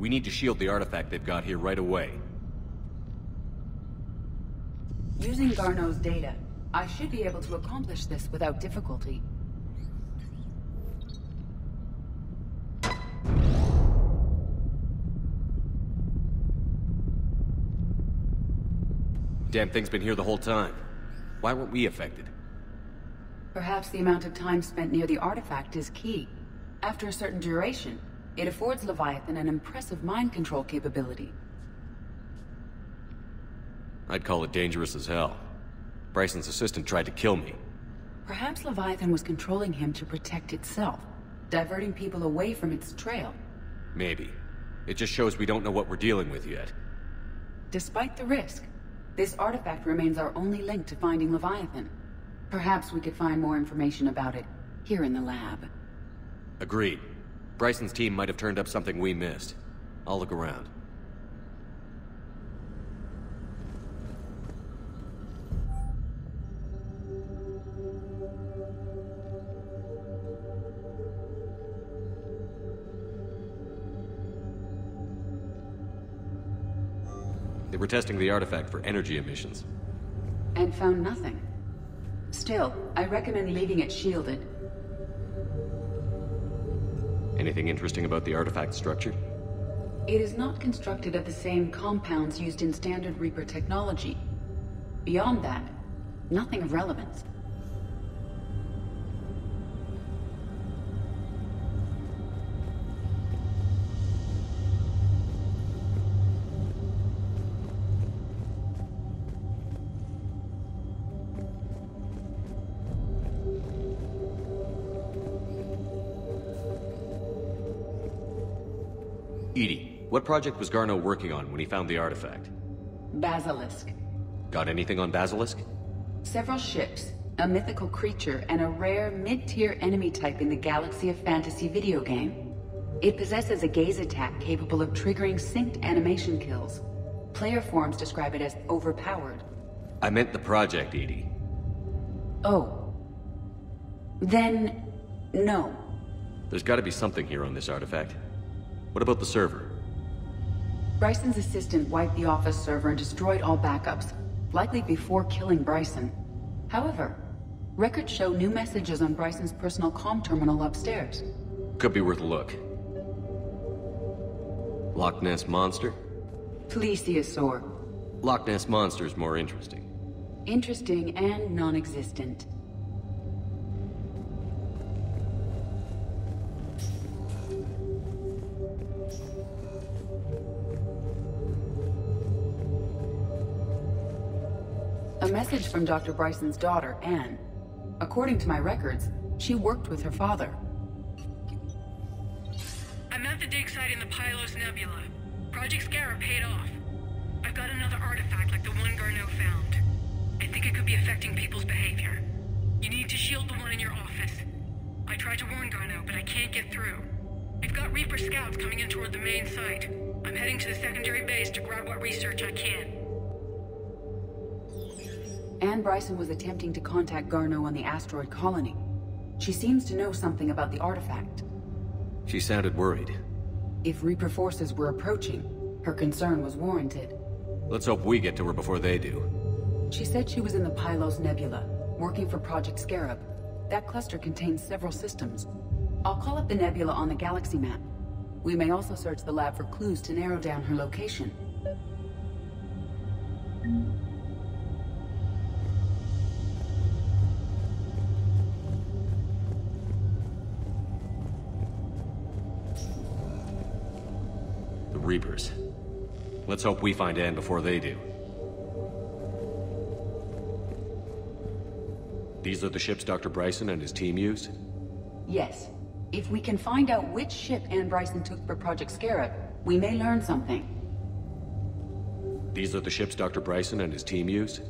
We need to shield the artifact they've got here right away. Using Garneau's data, I should be able to accomplish this without difficulty. Damn thing's been here the whole time. Why weren't we affected? Perhaps the amount of time spent near the artifact is key. After a certain duration, it affords Leviathan an impressive mind control capability. I'd call it dangerous as hell. Bryson's assistant tried to kill me. Perhaps Leviathan was controlling him to protect itself, diverting people away from its trail. Maybe. It just shows we don't know what we're dealing with yet. Despite the risk, this artifact remains our only link to finding Leviathan. Perhaps we could find more information about it here in the lab. Agreed. Bryson's team might have turned up something we missed. I'll look around. They were testing the artifact for energy emissions. And found nothing. Still, I recommend leaving it shielded. Anything interesting about the artifact structure? It is not constructed of the same compounds used in standard Reaper technology. Beyond that, nothing of relevance. Edie, what project was Garneau working on when he found the artifact? Basilisk. Got anything on Basilisk? Several ships, a mythical creature, and a rare mid-tier enemy type in the Galaxy of Fantasy video game. It possesses a gaze attack capable of triggering synced animation kills. Player forums describe it as overpowered. I meant the project, Edie. Oh. Then, no. There's gotta be something here on this artifact. What about the server? Bryson's assistant wiped the office server and destroyed all backups, likely before killing Bryson. However, records show new messages on Bryson's personal comm terminal upstairs. Could be worth a look. Loch Ness Monster? Plesiosaur. Loch Ness Monster's more interesting. Interesting and non-existent. A message from Dr. Bryson's daughter, Anne. According to my records, she worked with her father. I'm at the dig site in the Pylos Nebula. Project Scarab paid off. I've got another artifact like the one Garneau found. I think it could be affecting people's behavior. You need to shield the one in your office. I tried to warn Garneau, but I can't get through. We've got Reaper scouts coming in toward the main site. I'm heading to the secondary base to grab what research I can. Anne Bryson was attempting to contact Garneau on the asteroid colony. She seems to know something about the artifact. She sounded worried. If Reaper forces were approaching, her concern was warranted. Let's hope we get to her before they do. She said she was in the Pylos Nebula, working for Project Scarab. That cluster contains several systems. I'll call up the nebula on the galaxy map. We may also search the lab for clues to narrow down her location. The Reapers. Let's hope we find Anne before they do. These are the ships Dr. Bryson and his team used? Yes. If we can find out which ship Anne Bryson took for Project Scarab, we may learn something. These are the ships Dr. Bryson and his team used?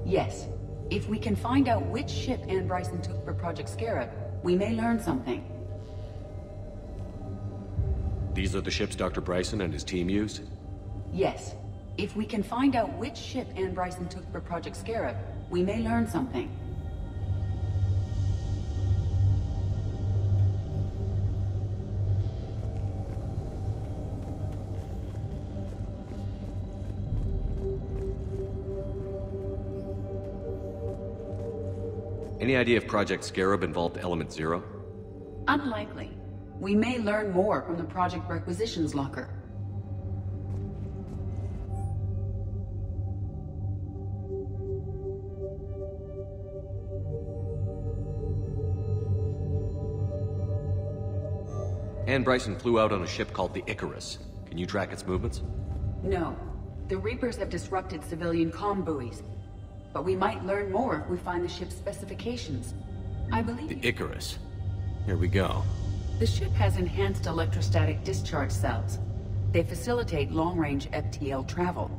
Yes. If we can find out which ship Anne Bryson took for Project Scarab, we may learn something. These are the ships Dr. Bryson and his team used? Yes. If we can find out which ship Anne Bryson took for Project Scarab, we may learn something. Any idea if Project Scarab involved Element Zero? Unlikely. We may learn more from the Project Requisitions Locker. Ann Bryson flew out on a ship called the Icarus. Can you track its movements? No. The Reapers have disrupted civilian comm buoys. But we might learn more if we find the ship's specifications. I believe... The Icarus. Here we go. The ship has enhanced electrostatic discharge cells. They facilitate long-range FTL travel.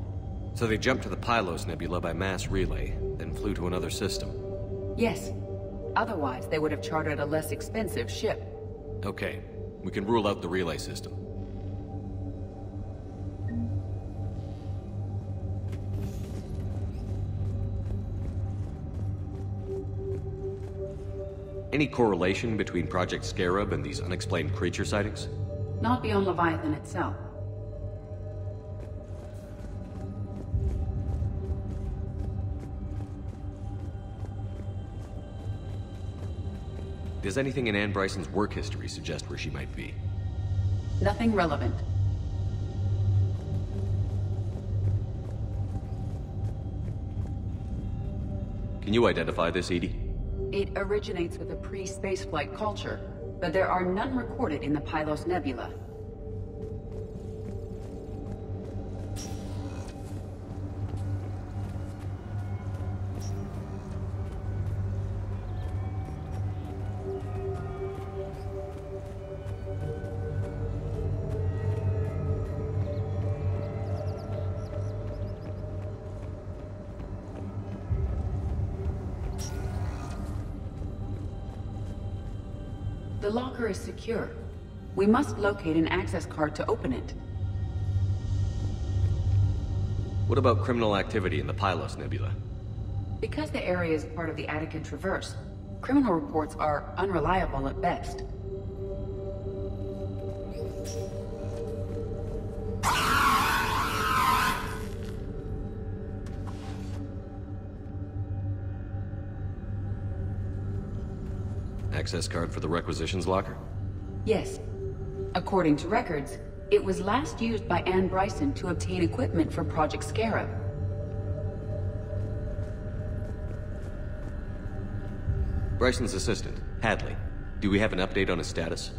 So they jumped to the Pylos Nebula by mass relay, then flew to another system. Yes. Otherwise, they would have chartered a less expensive ship. Okay. We can rule out the relay system. Any correlation between Project Scarab and these unexplained creature sightings? Not beyond Leviathan itself. Does anything in Ann Bryson's work history suggest where she might be? Nothing relevant. Can you identify this, Edie? It originates with a pre-spaceflight culture, but there are none recorded in the Pylos Nebula. The locker is secure. We must locate an access card to open it. What about criminal activity in the Pylos Nebula? Because the area is part of the Attica Traverse, criminal reports are unreliable at best. Access card for the Requisitions Locker? Yes. According to records, it was last used by Ann Bryson to obtain equipment for Project Scarab. Bryson's assistant, Hadley. Do we have an update on his status?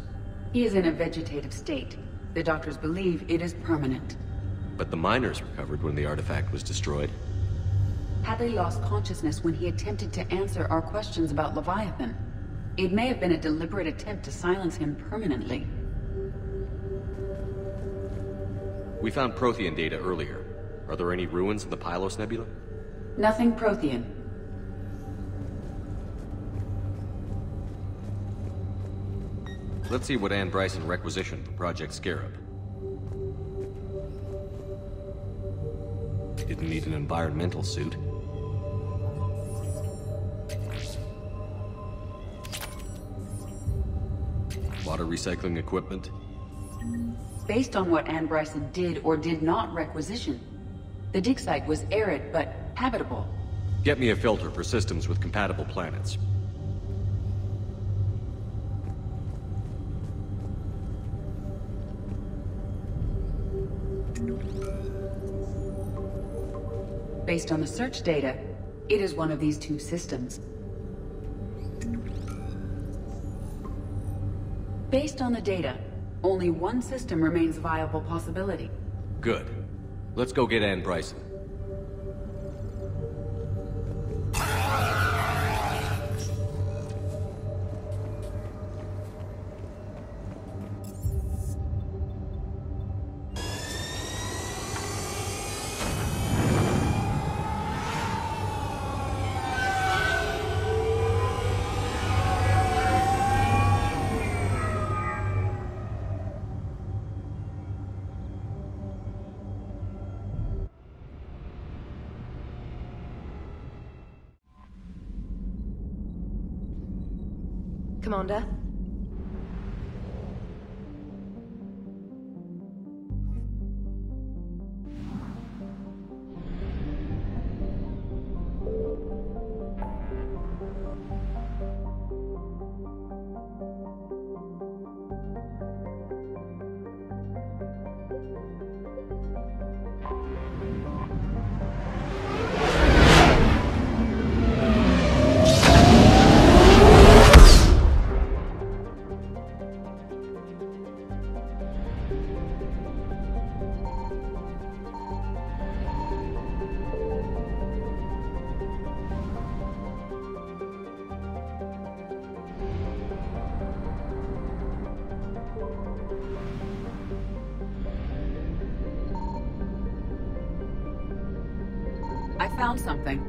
He is in a vegetative state. The doctors believe it is permanent. But the miners recovered when the artifact was destroyed. Hadley lost consciousness when he attempted to answer our questions about Leviathan. It may have been a deliberate attempt to silence him permanently. We found Prothean data earlier. Are there any ruins in the Pylos Nebula? Nothing Prothean. Let's see what Ann Bryson requisitioned for Project Scarab. Didn't need an environmental suit. Water recycling equipment. Based on what Ann Bryson did or did not requisition, the dig site was arid but habitable. Get me a filter for systems with compatible planets. Based on the search data, it is one of these two systems. Based on the data, only one system remains a viable possibility. Good. Let's go get Ann Bryson. Commander? I found something.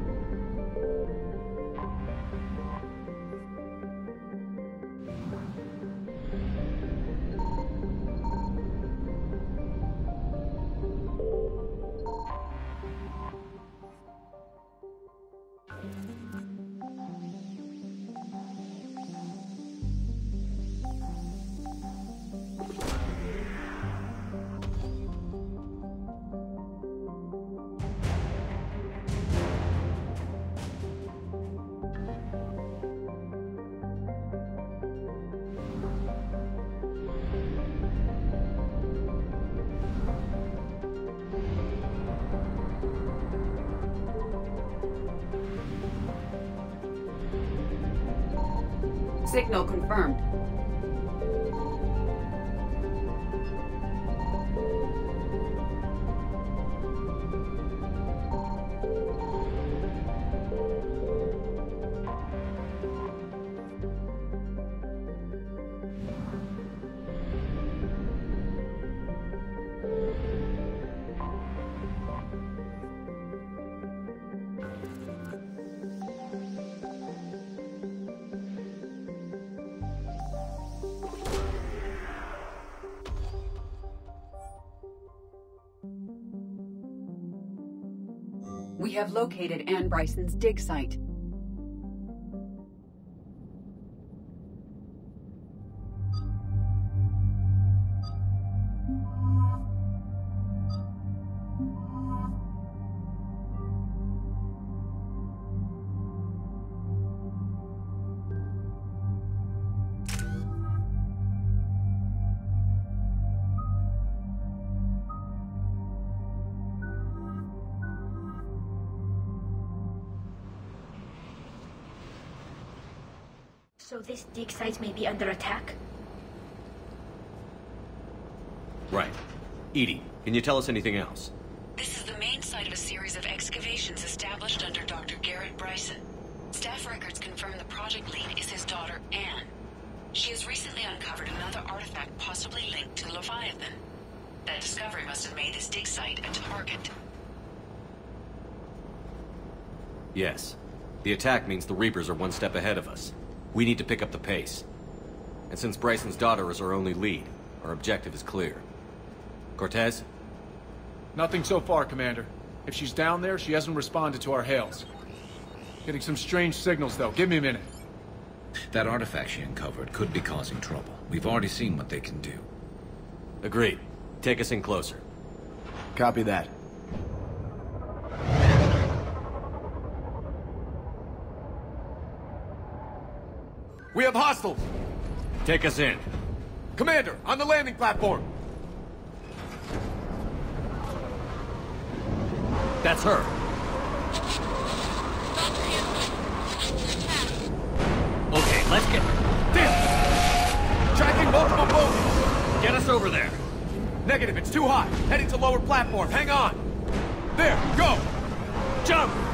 Signal confirmed. We have located Ann Bryson's dig site. So this dig site may be under attack? Right. Edie, can you tell us anything else? This is the main site of a series of excavations established under Dr. Garrett Bryson. Staff records confirm the project lead is his daughter, Anne. She has recently uncovered another artifact possibly linked to Leviathan. That discovery must have made this dig site a target. Yes. The attack means the Reapers are one step ahead of us. We need to pick up the pace. And since Bryson's daughter is our only lead, our objective is clear. Cortez? Nothing so far, Commander. If she's down there, she hasn't responded to our hails. Getting some strange signals, though. Give me a minute. That artifact she uncovered could be causing trouble. We've already seen what they can do. Agreed. Take us in closer. Copy that. We have hostiles! Take us in. Commander, on the landing platform! That's her. Okay, let's get... Damn! Tracking multiple bogies! Get us over there. Negative, it's too high. Heading to lower platform, hang on! There, go! Jump!